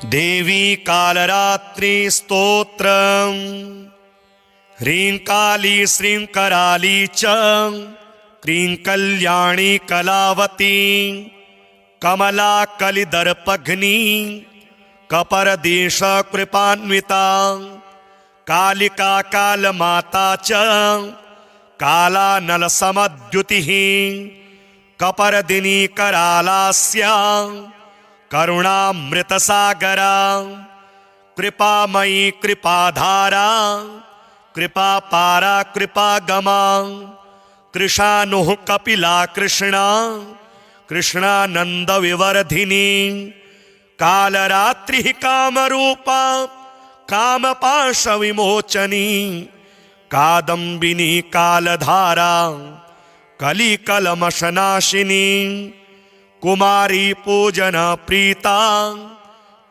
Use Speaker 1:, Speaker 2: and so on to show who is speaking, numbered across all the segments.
Speaker 1: देवी कालरात्रि स्तोत्रम् ह्रीं काली श्रीं कराली च क्रीं कल्याणी कलावती कमला कलिदर्पघ्नी कपरदेश कृपान्विता कालिका कालमाता च कालानल समद्युतिः कपरदिनी करालास्या करुणामृतसागरा कृपामयी कृपाधारा कृपापारा कृपागमा कृशानुः कपिला कृष्णा कृष्णानंद विवर्धिनी कालरात्रि कामरूपा कामपाश विमोचनी कादम्बिनी कालधारा कलिकलमशनाशिनी कुमारी पूजन प्रीता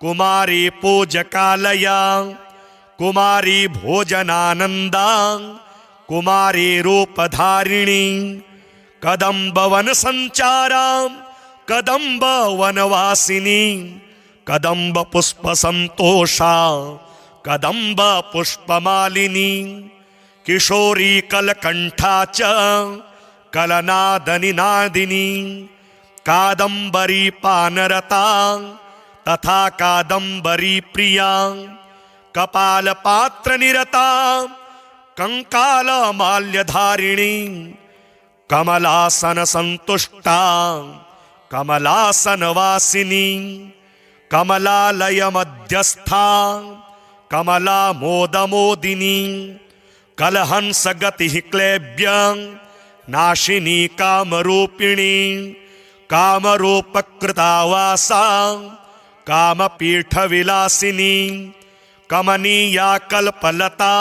Speaker 1: कुमारी पूजकालया कुमारी भोजनानंदा कुमारी रूपधारिणी कदम्ब वन संचारा कदम्ब वनवासिनी कदम्ब पुष्प संतोषा कदम्ब पुष्पमालिनी किशोरी कलकंठा च कलनादनिनादिनी कादम्बरी पानरता तथा कादम्बरी प्रिया कपाल पात्र निरता कंकाल माल्यधारिणी कमलासन संतुष्टा कमलासन वासिनी कमलालय मध्यस्था कमला मोदमोदिनी कलहंस गति क्लेब्य नाशिनी कामरूपिणी कामरूपकृतावासा कामपीठ विलासिनी कमनीया कल्पलता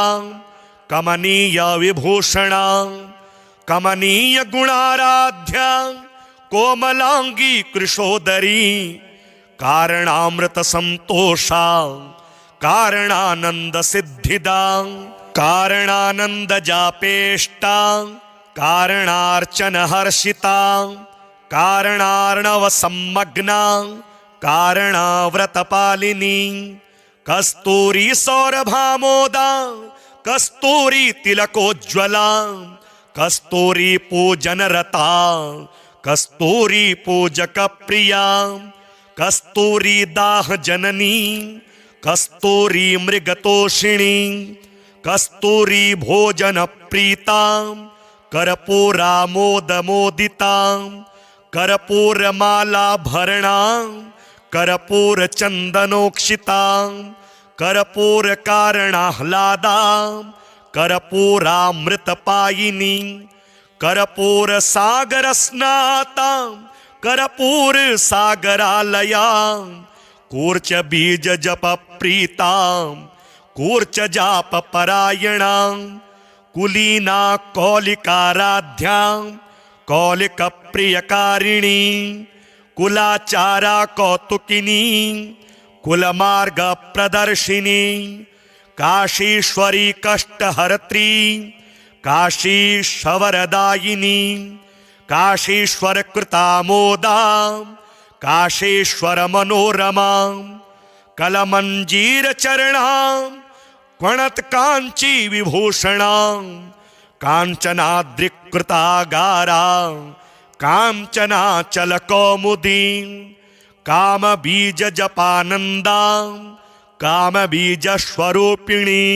Speaker 1: कमनीय विभूषणा कमनीय गुणाराध्या कोमलांगी कृशोदरी कारणामृत संतोषा कारणानंद सिद्धिदा कारणानंद जापेष्टा कारणार्चन हर्षिता कारणार्णव सम्मग्ना कारणाव्रतपालिनी कस्तूरी सौरभामोदा कस्तूरी तिलकोज्ज्वला कस्तूरी पूजनरता कस्तूरी पूजक प्रिया कस्तूरी दाह जननी कस्तूरी मृगतोषिणी कस्तूरी भोजन प्रीता कर्पूरा मोद मोदिता कर्पूर माला भरणा कर्पूर चंदनोक्षिता कर्पूर कारणाह्लादा कर्पूरामृतपायिनी कर्पूर सागर स्नाता कर्पूर सागरालया कूर्च बीज जप प्रीता कूर्च जाप परायणा कुलीना कौलिकाराध्या कौलिक प्रियकारिणी कुलाचारा कौतुकिनी कुलमार्ग प्रदर्शिनी काशीश्वरी कष्टहर्त्री काशीश्वरदायिनी काशीश्वर कृतामोदा काशीश्वर मनोरमा कलमंजीर चरणा क्वणत कांची विभूषणा कांचनाद्रिकृतागारा कांचनाचल कौमुदी काम बीज जपानंदा काम बीज स्वरूपिणी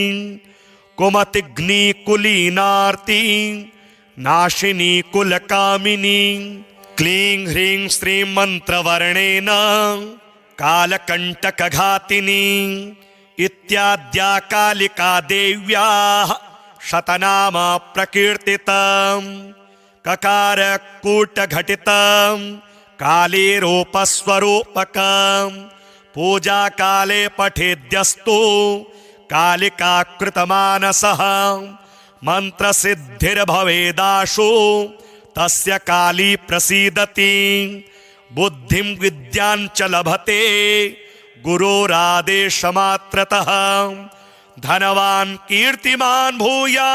Speaker 1: कुमतिग्नि कुलीनार्ती नाशिनी कुलकामिनी क्लीं ह्रीं श्रीं मंत्रवर्णेन कालकंटकघातिनी इत्याद्या कालिका देव्याः शतनाम प्रकीर्तितं ककार कूट घटितं काली रूपस्वरूपकं पूजा काले पठेद्यस्तु कालिका कृतमानसः मंत्र सिद्धिर्भवेदाशु तस्य काली प्रसीदति बुद्धिं विद्याञ्च लभते गुरोरादेशमात्रतः धनवान् कीर्तिमान् भूया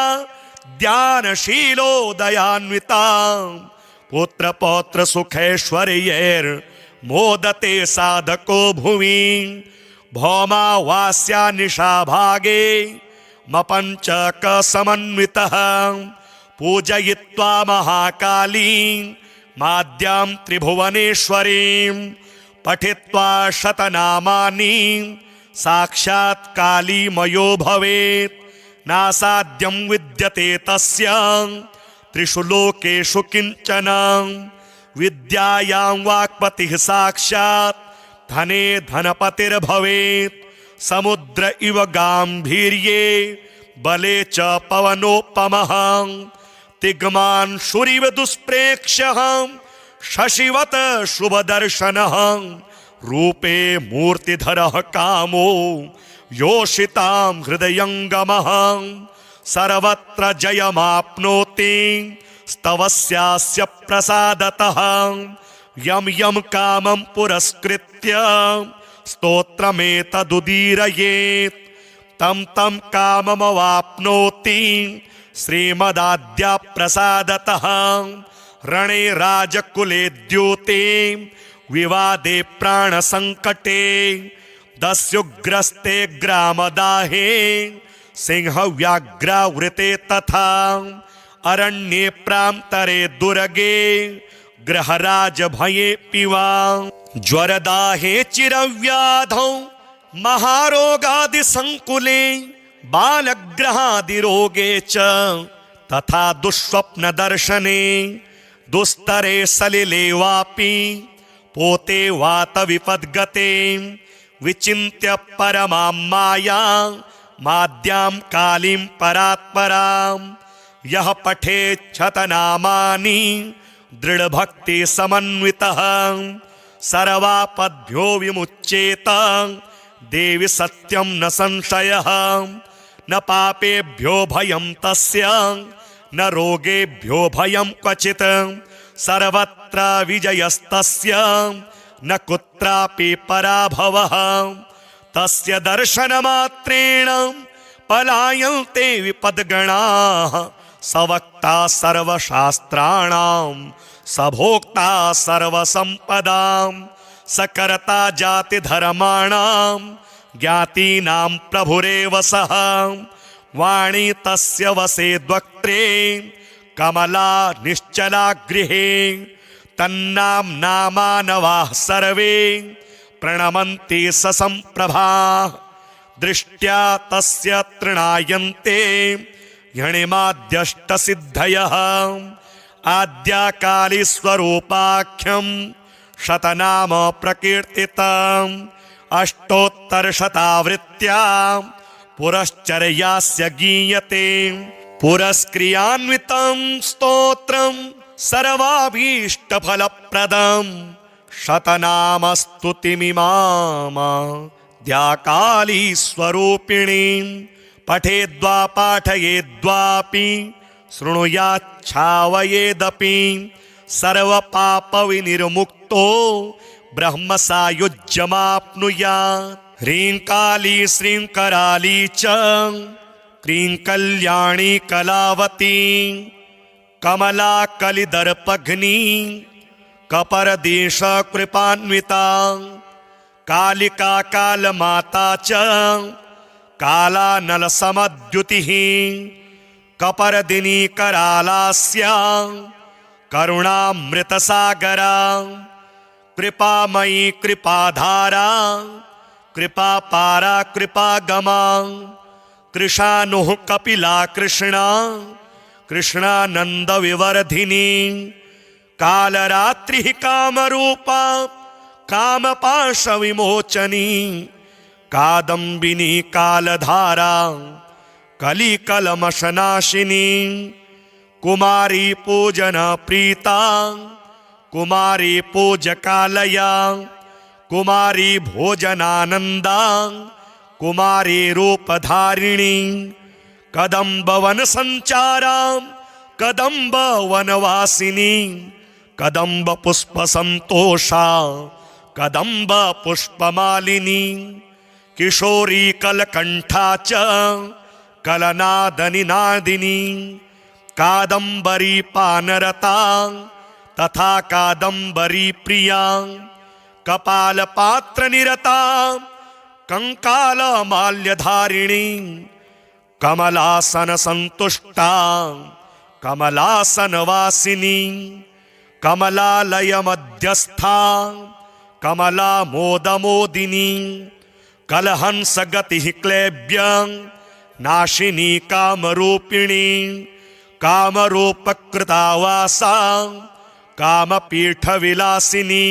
Speaker 1: ज्ञानशीलो दयान्विता पुत्र पौत्र सुखैश्वर्यैर्मोदते साधको भुवि भौमावास्या निशाभागे मपञ्चक समन्वितः पूजयित्वा महाकालीं माद्यां त्रिभुवनेश्वरीं पठित्वा शतनामानि साक्षात् कालीमयो भवेत् नासाद्यं विद्यते तस्य त्रिषु लोकेषु किञ्चन विद्यायां वाक्पतिः साक्षात् धने धनपतिर्भवेत् समुद्र इव गाम्भीर्ये बले च पवनोपमः तिग्मांशुरिव दुष्प्रेक्ष्यः शशिवत शुभदर्शनः रूपे मूर्तिधरः कामो योषितां हृदयङ्गमः सर्वत्र जयमाप्नोति स्तवस्यास्य प्रसादतः यं यं कामं पुरस्कृत्य स्तोत्रमेतदुदीरयेत् तं तं काममवाप्नोति श्रीमदाद्या प्रसादतः रणे राजकुले द्यूते विवादे प्राणसङ्कटे दस्युग्रस्ते ग्रामदाहे सिंहव्याघ्रावृते तथा अरण्ये प्रान्तरे दुर्गे ग्रहराजभये वा ज्वरदाहे चिरव्याधौ महारोगादिसङ्कुले बालग्रहादिरोगे च तथा दुःस्वप्नदर्शने दुस्तरे सलिले वापि पोते वातविपद्गते विचिन्त्य परमां मायां माद्यां कालीं परात्परां यः पठेच्छतनामानि दृढभक्तिसमन्वितः सर्वापद्भ्यो विमुच्येत देवि सत्यं न संशयः न पापेभ्यो भयं तस्य न रोगेभ्यो भयं क्वचित् सर्वत्र विजयस्तस्य न कुत्रापि पराभवः तस्य दर्शनमात्रेण पलायन्ते विपद्गणाः सवक्ता सर्वशास्त्राणां सभोक्ता सर्वसम्पदां सकर्ता जातिधर्माणां ज्ञातीनां प्रभुरेव सः वाणी तस्य वसेद्वक्त्रे कमला निश्चला गृहे तन्नाम्नामानवाः सर्वे प्रणमन्ति ससम्प्रभा दृष्ट्या तस्य तृणायन्ते यणिमाद्यष्टसिद्धयः आद्याकालीस्वरूपाख्यं शतनाम प्रकीर्तितम् अष्टोत्तरशतावृत्त्या पुरश्चर्यास्य गीयते पुरस्क्रियान्वितं स्तोत्रं सर्वाभीष्टफलप्रदं शतनामस्तुतिमिमाद्या कालीस्वरूपिणीं पठेद्वा पाठयेद्वापि शृणुयाच्छावयेदपि सर्वपापविनिर्मुक्तो ब्रह्मसायुज्यमाप्नुयात् ह्रीं काली श्रीं कराली च क्रीं कल्याणी कलावती कमला कलिदर्पघ्नी कपरदेश कृपान्विता कालिका कालमाता च कालानलसमद्युतिः कपरदिनी करालास्या करुणामृतसागरा कृपामयी कृपाधारा कृपापारा कृपागमा कृशानुः कपिला कृष्णा कृष्णानंद विवर्धिनी कालरात्रिः कामरूपा कामपाश विमोचनी कादम्बिनी कालधारा कलिकलमशनाशिनी कुमारी पूजन प्रीता कुमारी पूजकालया कुमारी भोजनानंदा कुमारी रूपधारिणी कदम्ब वन संचारा कदम्ब वनवासिनी कदम्ब पुष्प संतोषा कदम्ब पुष्पमालिनी किशोरी कलकंठा च कलनादनिनादिनी कादम्बरी पानरता तथा कादम्बरी प्रिया कपाल पात्र निरता कंकाल माल्यधारिणी कमलासन संतुष्टा कमलासन वासिनी कमलालय मध्यस्था कमला मोद मोदिनी कलहंस गति क्लैब्य नाशिनी कामरूपिणी कामरूपकृता वासा कामपीठ विलासिनी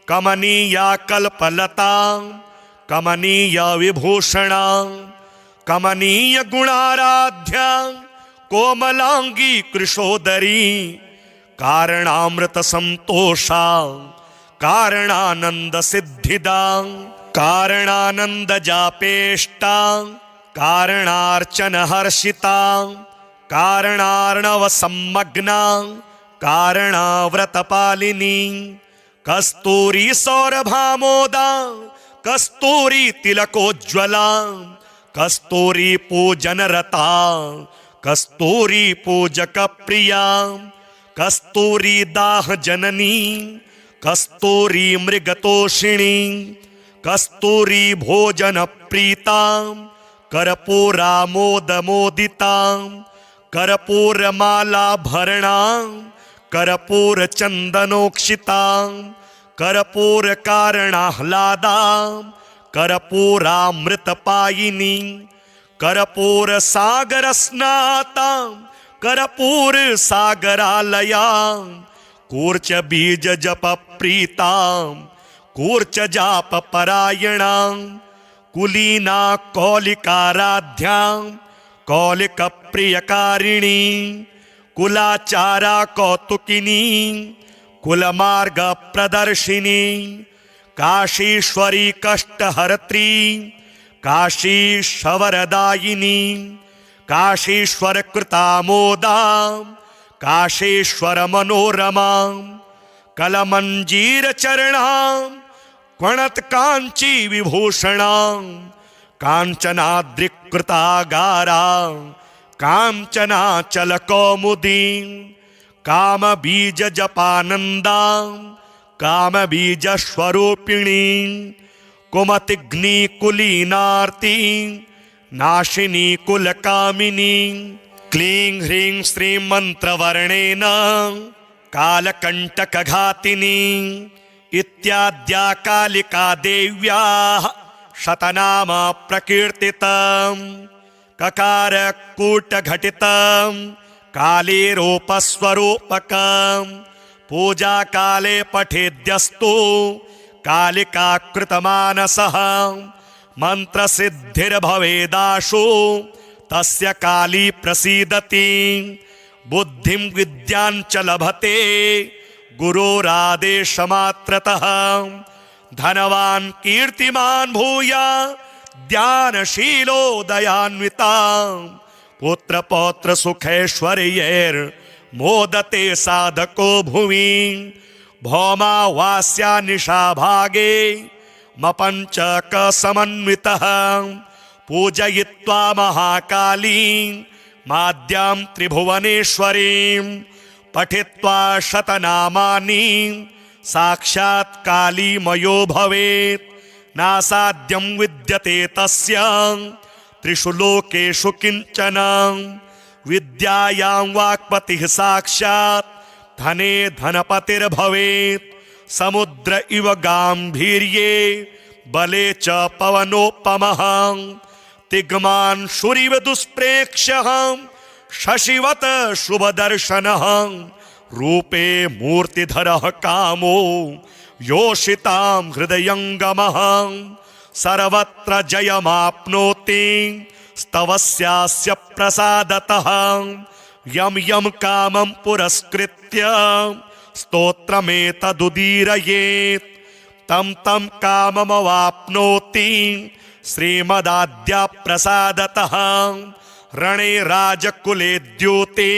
Speaker 1: कमनीया कल्पलता कमनीय विभूषणा कमनीय गुणाराध्या कोमलांगी कृशोदरी कारणामृत संतोषा कारणानंद सिद्धिदा कारणानंद जापेष्टा कारणार्चन हर्षिता कारणार्णव सम्मग्ना कारणाव्रतपालिनी कस्तूरी सौरभामोदा कस्तूरी तिलकोज्ज्वला कस्तूरी पूजनरता कस्तूरी पूजक प्रिया कस्तूरी दाह जननी कस्तूरी मृगतोषिणी कस्तूरी भोजन प्रीता कर्पूरा मोद मोदिता कर्पूर माला भरणा कर्पूर चंदनोक्षिता कर्पूर कारणाह्लादा कर्पूरामृतपायिनी कर्पूर सागर स्नाता कर्पूर सागरालया कूर्च बीज जप प्रीता कूर्च जाप परायणा कुलीना कौलिकाराध्या कौलिक प्रियकारिणी कुलाचारा कौतुकिनी कुलमार्ग प्रदर्शिनी काशीश्वरी कष्टहर्त्री काशीश्वरदायिनी काशीश्वर कृतामोदा काशीश्वर मनोरमा कलमंजीर चरणा क्वणत कांची विभूषणा कांचनाद्रिकृतागारा कांचनाचल कौमुदी काम बीज जपानंदा काम बीज स्वरूपिणी कुमतिग्नि कुलीनार्ती नाशिनी कुलकामिनी क्लीं ह्रीं श्रीं मंत्रवर्णेन कालकंटकघातिनी इत्याद्या कालिका देव्याः शतनाम प्रकीर्तितं ककार कूट घटितं कालीरूपस्वरूपकं पूजा काले पठेद्यस्तु कालिका कृतमानसः मंत्र सिद्धिर्भवेदाशु तस्य काली प्रसीदति बुद्धिं विद्यां च लभते गुरोरादेशमात्रतः धनवान् कीर्तिमान् भूया ध्यानशीलो दयान्विता पुत्र पौत्र सुखैश्वर्यैर् मोदते साधको भुवि भौमा वास्या निशा भागे मपंचक समन्वितः पूजयित्वा महाकाली माद्यां त्रिभुवनेश्वरीं पठित्वा शतनामानि साक्षात् कालीमयो भवेत् नासाद्यं विद्यते तस्य त्रिषु लोकेषु किंचन विद्यायां वाक्पतिः साक्षात् धने धनपतिर्भवेत् समुद्र इव गांभीर्ये बले च पवनोपमः तिग्मान् शुरिव दुष्प्रेक्ष्यः शशिवत शुभदर्शनः रूपे मूर्तिधरः कामो योषितां हृदयंगमः सर्वत्र जयमाप्नोति स्तवस्यास्य प्रसादतः यम यम कामं पुरस्कृत्य स्तोत्रमेतदुदीरयेत् तं तं काममवाप्नोति श्रीमदाद्या प्रसादतः रणे राजकुले द्यूते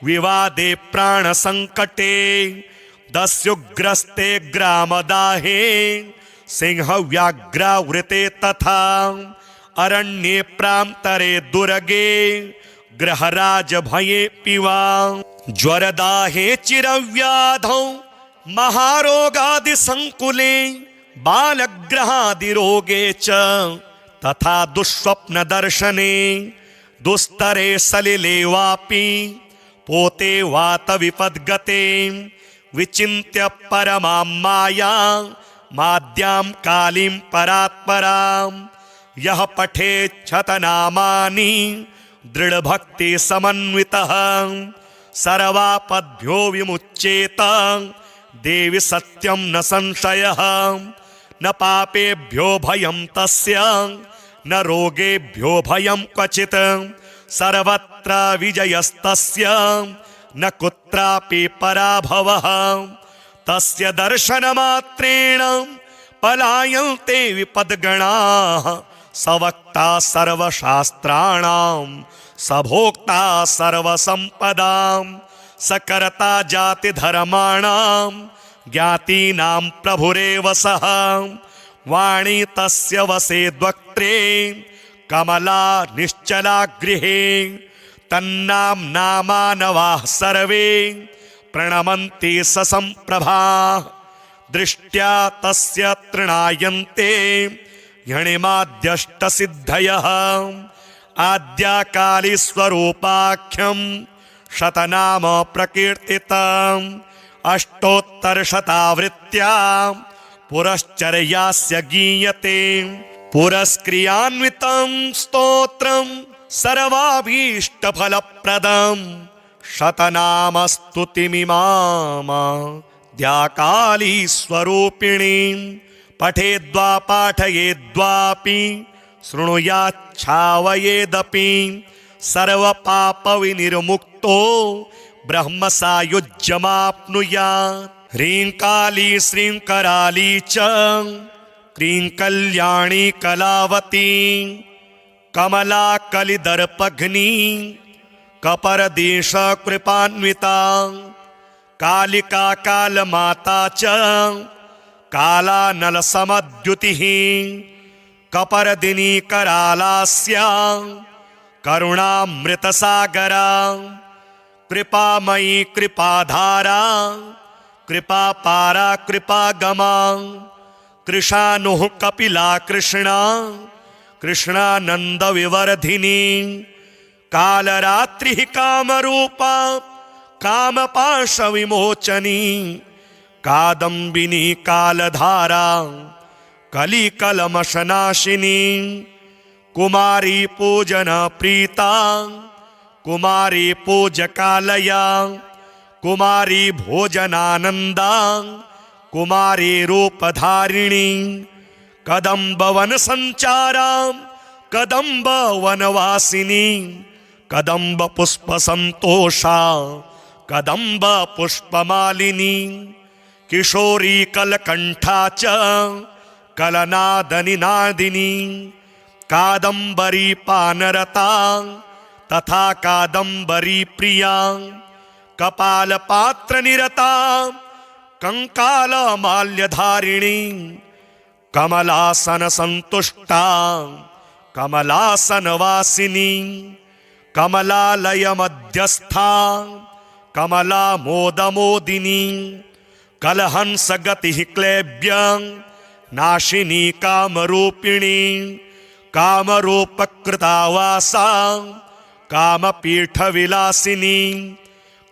Speaker 1: विवादे प्राणसंकटे दस्युग्रस्ते ग्रामदाहे सिंहव्याघ्रावृते तथा अरण्ये प्रान्तरे दुर्गे ग्रहराज भये पिवा ज्वरदाहे चिरव्याधौ महारोगादि संकुले बालग्रहादिरोगे च तथा दुःस्वप्नदर्शने दुस्तरे सलिले वापि पोते वात विपद्गते विचिन्त्य परमां माया माद्यां कालीं परात्परां यः पठेच्छतनामानि दृढभक्ति समन्वितः सर्वापद्भ्यो विमुच्येत देवि सत्यं न संशयः न पापेभ्यो भयं तस्य न रोगेभ्यो भयं क्वचित् सर्वत्र विजयस्तस्य न कुत्रापि पराभवः तस्य दर्शनमात्रेण पलायन्ते विपद्गणाः सवक्ता सर्वशास्त्राणां सभोक्ता सर्वसम्पदां सकर्ता जातिधर्माणां ज्ञातीनां प्रभुरेव सः वाणी तस्य वसेद्वक्त्रे कमला निश्चला गृहे तन्नाम्ना मानवाः सर्वे प्रणमन्ति ससम्प्रभाः दृष्ट्या तस्य तृणायन्ते ह्यणिमाद्यष्टसिद्धयः आद्याकाली स्वरूपाख्यं शतनाम प्रकीर्तितम् अष्टोत्तरशतावृत्त्या पुरश्चर्यास्य गीयते पुरस्क्रियान्वितं स्तोत्रं सर्वाभीष्टफलप्रदं शतनामस्तुतिमिमाद्याकाली स्वरूपिणीं पठेद्वा पाठयेद्वापि शृणुयाच्छावयेदपि सर्वपापविनिर्मुक्तो ब्रह्म सायुज्यमाप्नुयात् ह्रीं काली श्रीं कराली च क्रीं कल्याणी कलावती कमला कलिदर्पघ्नी कपरदेश कृपान्विता कालिका कालमाता च कालानलसमद्युतिः कपरदिनी करालास्या करुणामृतसागरा कृपामयी कृपाधारा कृपापारा कृपागमा कृशानुः कपिला कृष्णा कृष्णानंद विवर्धिनी कालरात्रिः कामरूपा कामपाश विमोचनी कादम्बिनी कालधारा कलिकलमशनाशिनी कुमारी पूजन प्रीता कुमारी पूजकालया कुमारी भोजनानंदा कुमारी रूपधारिणी कदम्ब वन संचारा कदम्ब वनवासिनी कदम्ब पुष्प संतोषा कदम्ब पुष्पमालिनी किशोरी कलकंठा च कलनादनिनादिनी कादम्बरी पानरता तथा कादम्बरी प्रिया कपालपात्र निरता कंकाल माल्यधारिणी कमलासन संतुष्टा कमलासन वासिनी कमलालय मध्यस्था कमला मोदमोदिनी कलहंस गति क्लेब्य नाशिनी कामरूपिणी कामरूपकृतावासा कामपीठ विलासिनी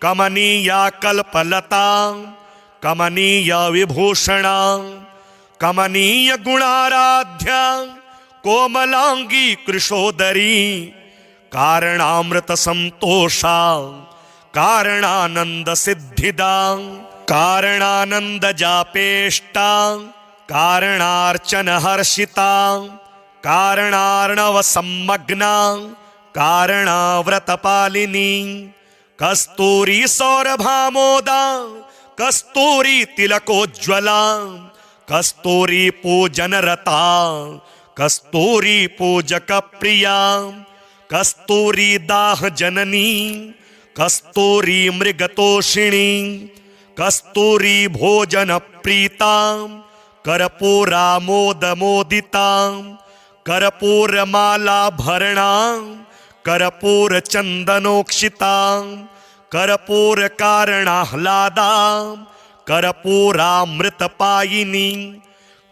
Speaker 1: कमनीया कल्पलता कमनीय विभूषणा कमनीय गुणाराध्या कोमलांगी कृशोदरी कारणामृत संतोषा कारणानंद सिद्धिदा कारणानंद जापेष्टा कारणार्चन हर्षिता कारणार्णव सम्मग्ना कारणाव्रतपालिनी कस्तूरी सौरभामोदा कस्तूरी तिलकोज्ज्वला कस्तूरी पूजनरता कस्तूरी पूजक प्रिया कस्तूरी दाह जननी कस्तूरी मृगतोषिणी कस्तूरी भोजन प्रीता कर्पूरा मोद मोदिता कर्पूर माला भरणा कर्पूर चंदनोक्षिता कर्पूर कारणाह्लादा कर्पूरामृतपायिनी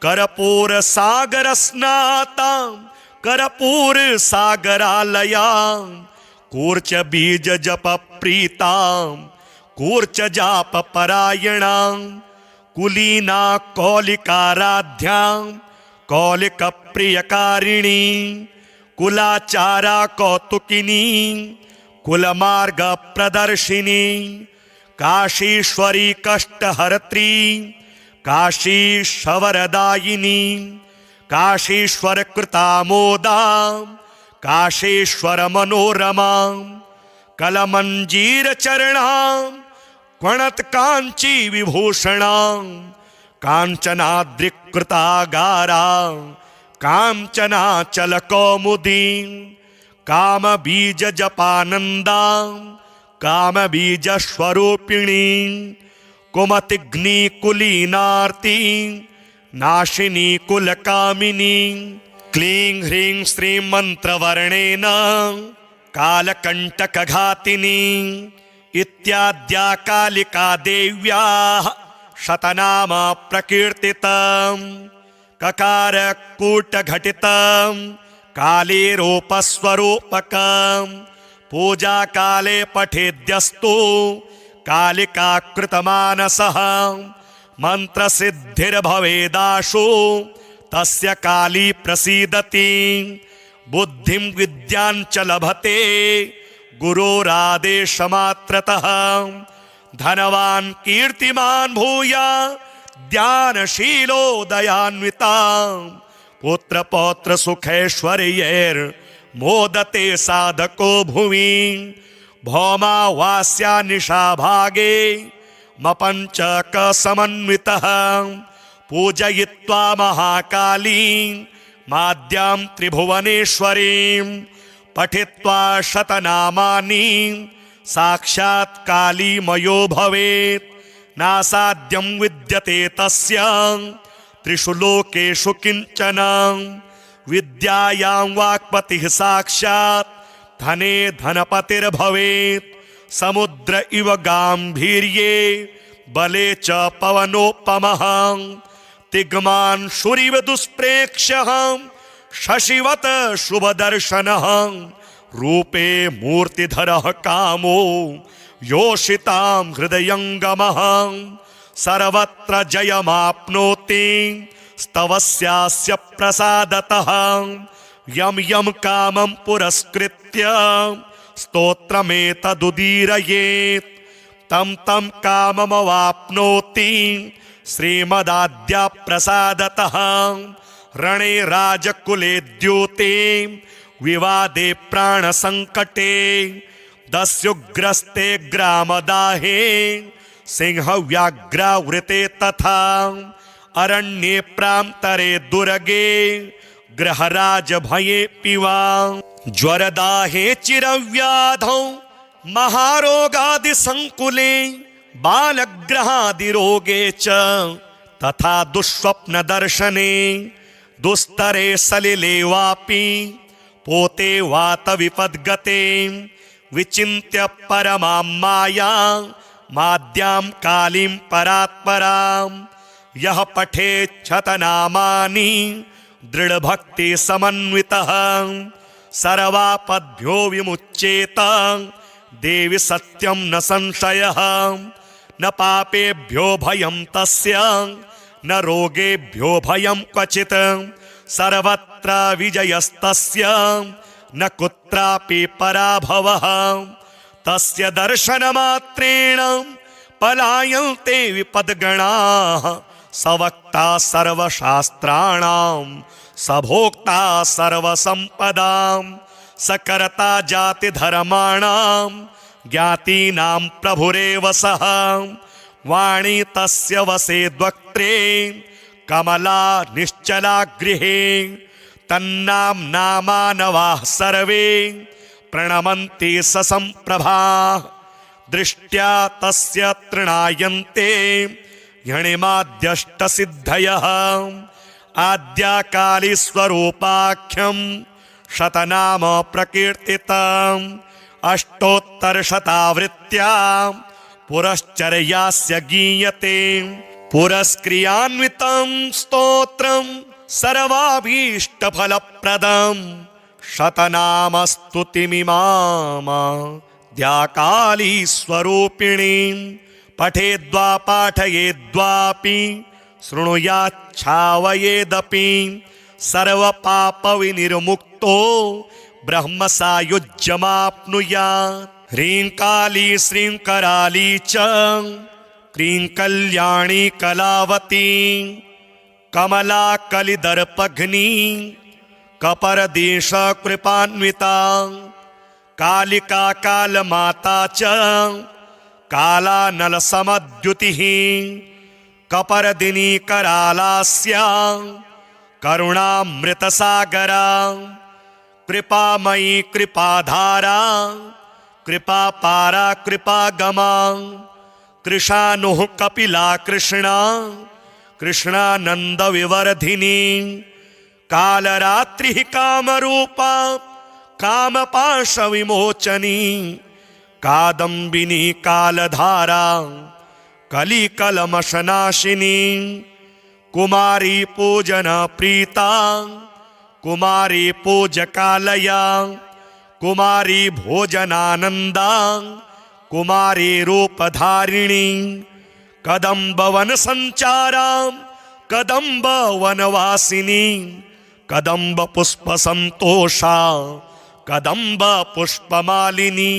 Speaker 1: कर्पूर सागर स्नाता कर्पूर सागरालया कूर्च बीज जप प्रीता कूर्च जाप परायणा कुलीना कौलिकाराध्या कौलिक प्रियकारिणी कुलाचारा कौतुकिनी कुलमार्ग प्रदर्शिनी काशीश्वरी कष्टहर्त्री काशीश्वरदायिनी काशीश्वर कृतामोदा काशेश्वर मनोरमा कलमंजीर चरणा क्वणत कांची विभूषणा कांचनाद्रिकृतागारा कांचनाचल कौमुदी काम बीज जपानंदा काम बीज स्वरूपिणी कुमतिग्नि कुलीनार्ती नाशिनी कुलकामिनी क्लीं ह्रीं श्रीं मंत्रवर्णेन कालकंटकघातिनी इत्याद्या कालिका देव्याः शतनाम प्रकीर्तितं ककार कूटघटितं कालीरूपस्वरूपकं पूजा काले पठेद्यस्तु कालिका कृतमानसः मंत्रसिद्धिर्भवेदाशु तस्य काली प्रसीदति बुद्धिं विद्यां च लभते गुरोरादेशमात्रतः धनवान् कीर्तिमान् भूया ध्यानशीलो दयान्विता पुत्र पौत्र सुखैश्वर्यैर्मोदते साधको भुवि भौमावास्या निशा भागे मपञ्चक समन्वितः पूजयित्वा महाकाली माद्यां त्रिभुवनेश्वरीं पठित्वा शतनामानि साक्षात् कालीमयो भवेत् नासाद्यं विद्यते तस्य त्रिषु लोकेषु किञ्चन विद्यायां वाक्पतिः साक्षात् धने धनपतिर्भवेत् समुद्र इव गांभीर्ये बले च पवनोपमः तिग्मान् शुरिव दुष्प्रेक्ष्यः शशिवत शुभदर्शनः रूपे मूर्तिधरः कामो योषितां हृदयङ्गमः सर्वत्र जयमाप्नोति स्तवस्यास्य प्रसादतः यं यं कामं पुरस्कृत्य स्तोत्रमेतदुदीरयेत् तं तं काममवाप्नोति श्रीमदाद्या प्रसादतः रणे राजकुले द्यूते विवादे प्राणसंकटे दस्युग्रस्ते ग्रामदाहे सिंहव्याघ्रावृते तथा अरण्ये प्रान्तरे दुर्गे ग्रहराज भये पिवा ज्वरदाहे चिरव्याधौ महारोगादि संकुले बालग्रहादि रोगे च तथा दुःस्वप्न दर्शने दुस्तरे सलिले वापि पोते वात विपद्गते विचिन्त्य परमां माया माद्यां कालीं परात्परां यः पठेच्छतनामानि दृढभक्ति समन्वितः सर्वापद्भ्यो विमुच्येत देवि सत्यं न संशयः न पापेभ्यो भयं तस्य न रोगेभ्यो भयं क्वचित् सर्वत्र विजयस्तस्य न कुत्रापि पराभवः तस्य दर्शनमात्रेण पलायन्ते विपद्गणाः सवक्ता सर्वशास्त्राणां सभोक्ता सर्वसम्पदां सकर्ता जातिधर्माणां ज्ञातीनां प्रभुरेव सः वाणी तस्य वसेद्वक्त्रे कमला निश्चला गृहे तन्नाम्ना मानवाः सर्वे प्रणमन्ति ससंप्रभाः दृष्ट्या तस्य तृणायन्ते यणिमाद्यष्टसिद्धयः आद्याकालीस्वरूपाख्यं शतनाम प्रकीर्तितम् अष्टोत्तरशतावृत्त्या पुरश्चर्यास्य गीयते पुरस्क्रियान्वितं स्तोत्रं सर्वाभीष्टफलप्रदं शतनामस्तुतिमिमाद्याकाली स्वरूपिणीं पठेद्वा पाठयेद्वापि शृणुयाच्छावयेदपि सर्वपापविनिर्मुक्तो ब्रह्मसायुज्यमाप्नुयात्। ह्रीं काली श्रीं कराली च क्रीं कल्याणी कलावती कमला कलिदर्पघ्नी कपरदेश कृपान्विता कालिका कालमाता च कालानल समद्युतिः कपरदिनी करालास्या करुणामृतसागरा कृपामयी कृपाधारा कृपापारा कृपागमा कृशानुः कपिला कृष्णा कृष्णानंद विवर्धिनी कालरात्रिः कामरूपा कामपाश विमोचनी कादम्बिनी कालधारा कलिकलमशनाशिनी कुमारी पूजन प्रीता कुमारी पूजकालया कुमारी भोजनानंदा कुमारी रूपधारिणी कदम्बवन संचारा कदम्ब वनवासिनी कदम्ब पुष्प संतोषा कदम्ब पुष्पमालिनी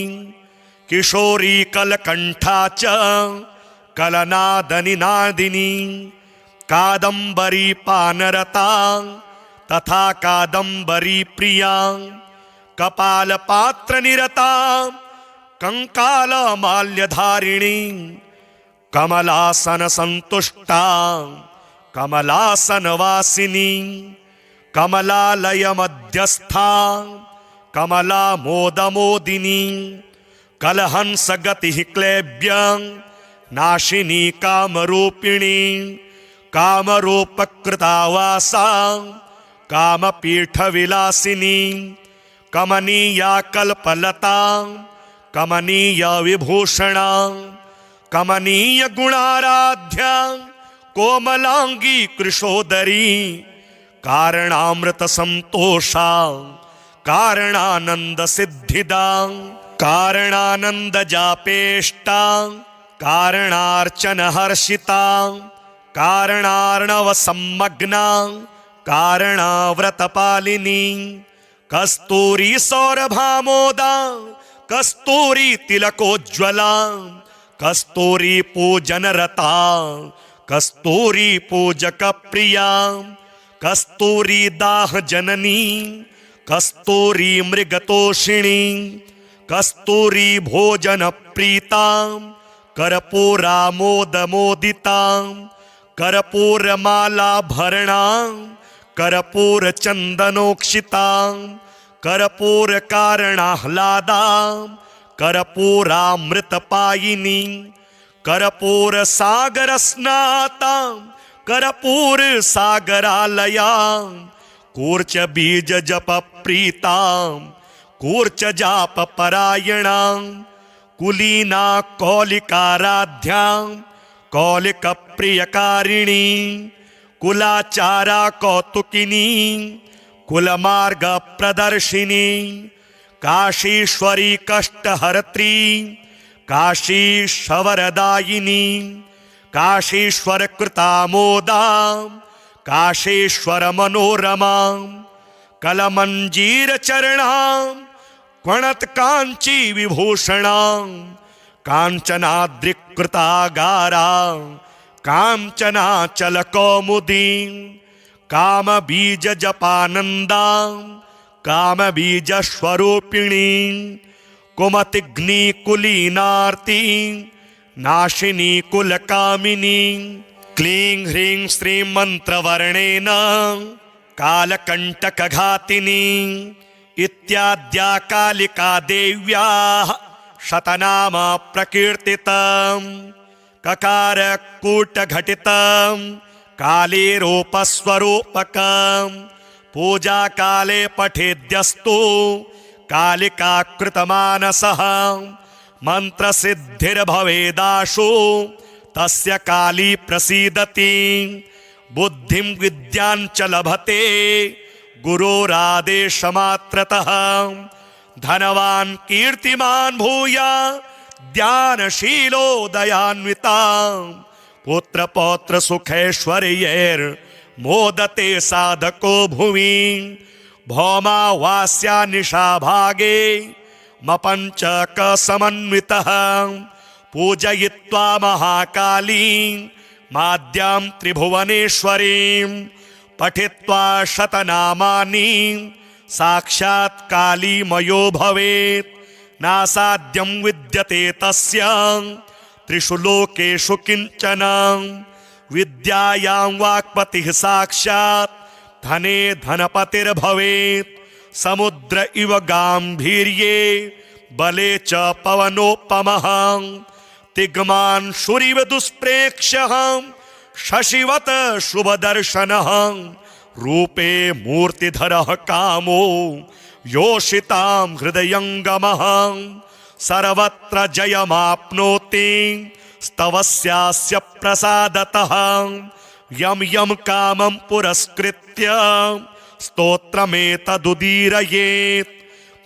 Speaker 1: किशोरी कलकंठा च कलनादनिनादिनी कादम्बरी पानरता तथा कादम्बरी प्रिया कपालपात्र निरता कंकाल माल्यधारिणी कमलासन संतुष्टा कमलासन वासिनी कमलालय मध्यस्था कमला मोदमोदिनी कलहंस गति क्लेब्य नाशिनी कामरूपिणी कामरूपकृतावासा कामपीठ विलासिनी कमनीया कल्पलता कमनीय विभूषणा कमनीय गुणाराध्या कोमलांगी कृशोदरी कारणामृत संतोषा कारणानंद सिद्धिदा कारणानंद जापेष्टा कारणार्चन हर्षिता कारणार्णव सम्मग्ना कारणाव्रतपालिनी कस्तूरी सौरभामोदा कस्तूरी तिलकोज्ज्वला कस्तूरी पूजनरता कस्तूरी पूजक प्रिया कस्तूरी दाह जननी कस्तूरी मृगतोषिणी कस्तूरी भोजन प्रीता कर्पूरा मोद मोदिता कर्पूर माला भरणा कर्पूर चंदनोक्षिता कर्पूर कारणाह्लादा कर्पूरामृतपायिनी कर्पूर सागर स्नाता कर्पूर सागरालया कूर्च बीज जप प्रीता कूर्च जाप परायणा कुलीना कौलिकाराध्या कौलिक प्रियकारिणी कुलाचारा कौतुकिनी कुलमार्ग प्रदर्शिनी काशीश्वरी कष्टहर्त्री काशीश्वरदायिनी काशीश्वर कृतामोदा काशीश्वर मनोरमा कलमंजीर चरणा क्वणत कांची विभूषणा कांचनाद्रिकृतागारा कांचनाचल कौमुदी काम बीज जपानंदा काम बीज स्वरूपिणी कुमतिग्नि कुलीनार्ती नाशिनी कुलकामिनी क्लीं ह्रीं श्रीं मंत्रवर्णेन कालकंटकघातिनी इत्याद्या कालिका देव्याः शतनाम प्रकीर्तितम् ककार कूटघटितं कालीरूपस्वरूपकं पूजा काले पठेद्यस्तु कालिकाकृतमानसः मंत्रसिद्धिर्भवेदाशु तस्य काली प्रसीदति बुद्धिं विद्यां च लभते गुरोरादेशमात्रतः धनवान् कीर्तिमान् भूयात् ज्ञानशीलो दयान्विता पुत्र पौत्र सुखैश्वर्यैर्मोदते साधको भुवि भौमावास्या निशाभागे मपञ्चक समन्वितः पूजयित्वा महाकालीं माद्यां त्रिभुवनेश्वरीं पठित्वा शतनामानि साक्षात् कालीमयो भवेत् नासाद्यं विद्यते तस्य त्रिषु लोकेषु किञ्चन विद्यायां वाक्पतिः साक्षात् धने धनपतिर्भवेत् समुद्र इव गाम्भीर्ये बले च पवनोपमः तिग्मान् शुरिव दुष्प्रेक्ष्यः शशिवत शुभदर्शनः रूपे मूर्तिधरः कामो योषितां हृदयङ्गमः सर्वत्र जयमाप्नोति स्तवस्यास्य प्रसादतः यं यं कामं पुरस्कृत्य स्तोत्रमेतदुदीरयेत्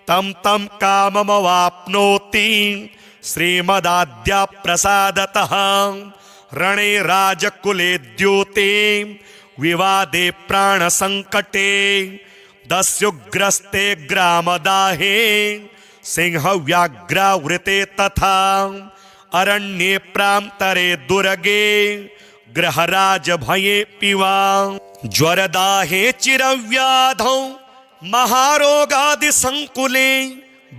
Speaker 1: तं तं काममवाप्नोति श्रीमदाद्या प्रसादतः रणे राजकुले द्यूते विवादे प्राणसङ्कटे दस्युग्रस्ते ग्रामदाहे सिंहव्याघ्रावृते तथा अरण्ये प्रान्तरे दुर्गे ग्रहराजभये पिवा ज्वरदाहे चिरव्याधौ महारोगादिसङ्कुले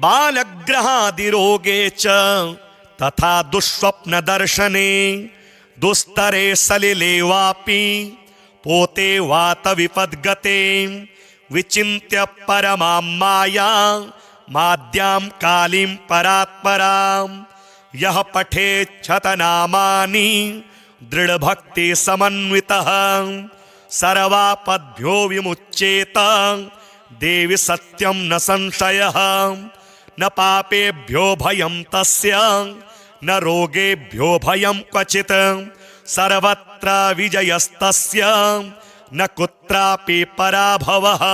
Speaker 1: बालग्रहादिरोगे च तथा दुःस्वप्नदर्शने दुस्तरे सलिले वापि पोते वातविपद्गते विचिन्त्य परमां मायां माद्यां कालीं परात्परां यः पठेच्छतनामानि दृढभक्तिसमन्वितः सर्वापद्भ्यो विमुच्येत देवि सत्यं न संशयः न पापेभ्यो भयं तस्य न रोगेभ्यो भयं क्वचित् सर्वत्र विजयस्तस्य न कुत्रापि पराभवः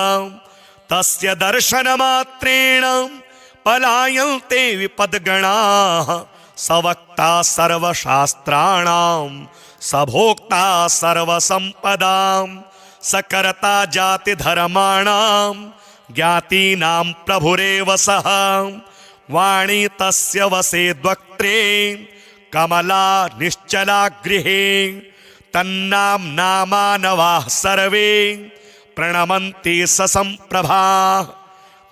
Speaker 1: तस्य दर्शनमात्रेण पलायन्ते विपद्गणाः सवक्ता सर्वशास्त्राणां सभोक्ता सर्वसम्पदां सकर्ता जातिधर्माणां ज्ञातीनां प्रभुरेव सः वाणी तस्य वसेद्वक्त्रे कमला निश्चला गृहे तन्नाम्ना मानवाः सर्वे प्रणमन्ति ससम्प्रभाः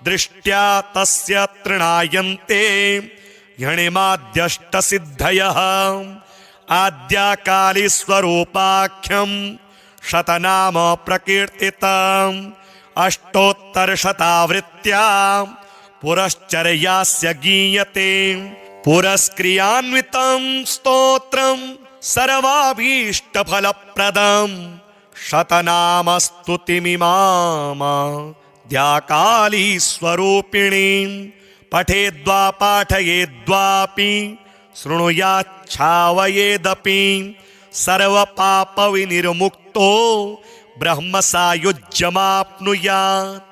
Speaker 1: दृष्ट्या तस्य तृणायन्ते ह्यणिमाद्यष्टसिद्धयः आद्याकालीस्वरूपाख्यं शतनाम प्रकीर्तितम् अष्टोत्तरशतावृत्त्या पुरश्चर्यास्य गीयते पुरस्क्रियान्वितं स्तोत्रं सर्वाभीष्टफलप्रदं शतनामस्तुतिमिमाद्याकाली स्वरूपिणीं पठेद्वा पाठयेद्वापि शृणुयाच्छावयेदपि सर्वपापविनिर्मुक्तो ब्रह्मसायुज्यमाप्नुयात्